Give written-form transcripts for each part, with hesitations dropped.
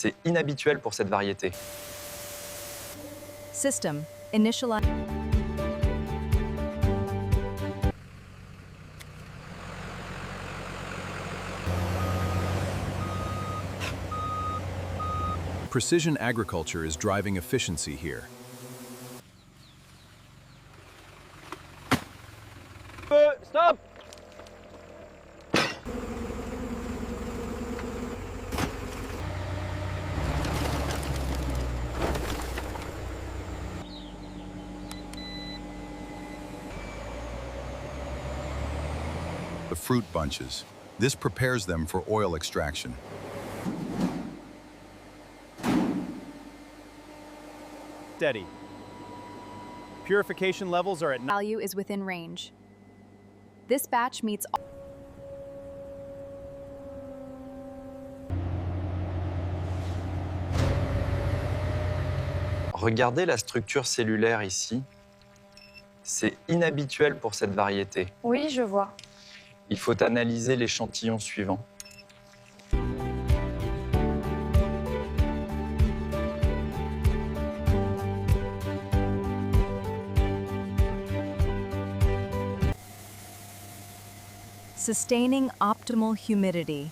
C'est inhabituel pour cette variété. System, initialize. Precision agriculture is driving efficiency here. Stop! The fruit bunches. This prepares them for oil extraction. Steady. Purification levels are at Value is within range. This batch meets all. Regardez la structure cellulaire ici. C'est inhabituel pour cette variété. Oui, je vois. Il faut analyser l'échantillon suivant. Sustaining optimal humidity.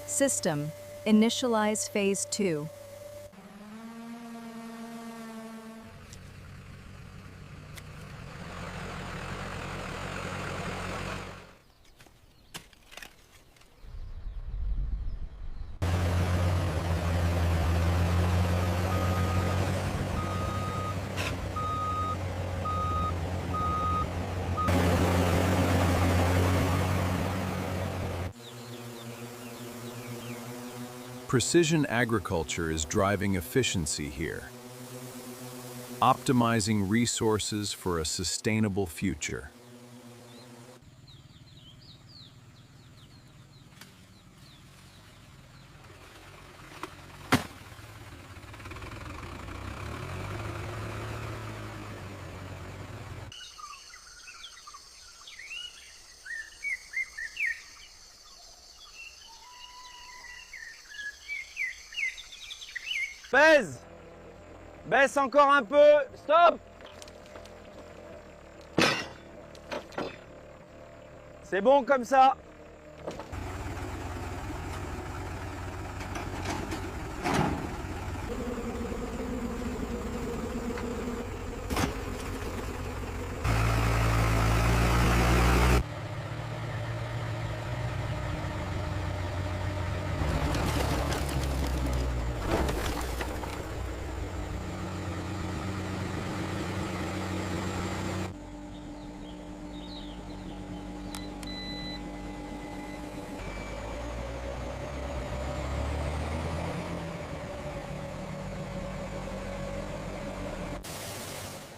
System, initialize phase 2. Precision agriculture is driving efficiency here, optimizing resources for a sustainable future. Baisse! Baisse encore un peu! Stop! C'est bon comme ça!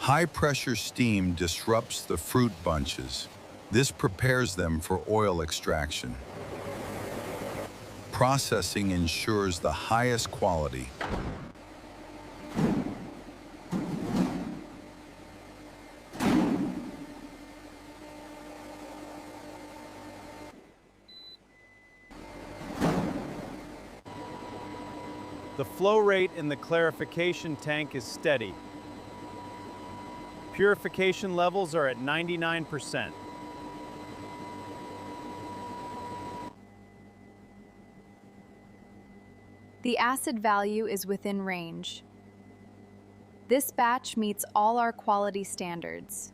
High-pressure steam disrupts the fruit bunches. This prepares them for oil extraction. Processing ensures the highest quality. The flow rate in the clarification tank is steady. Purification levels are at 99%. The acid value is within range. This batch meets all our quality standards.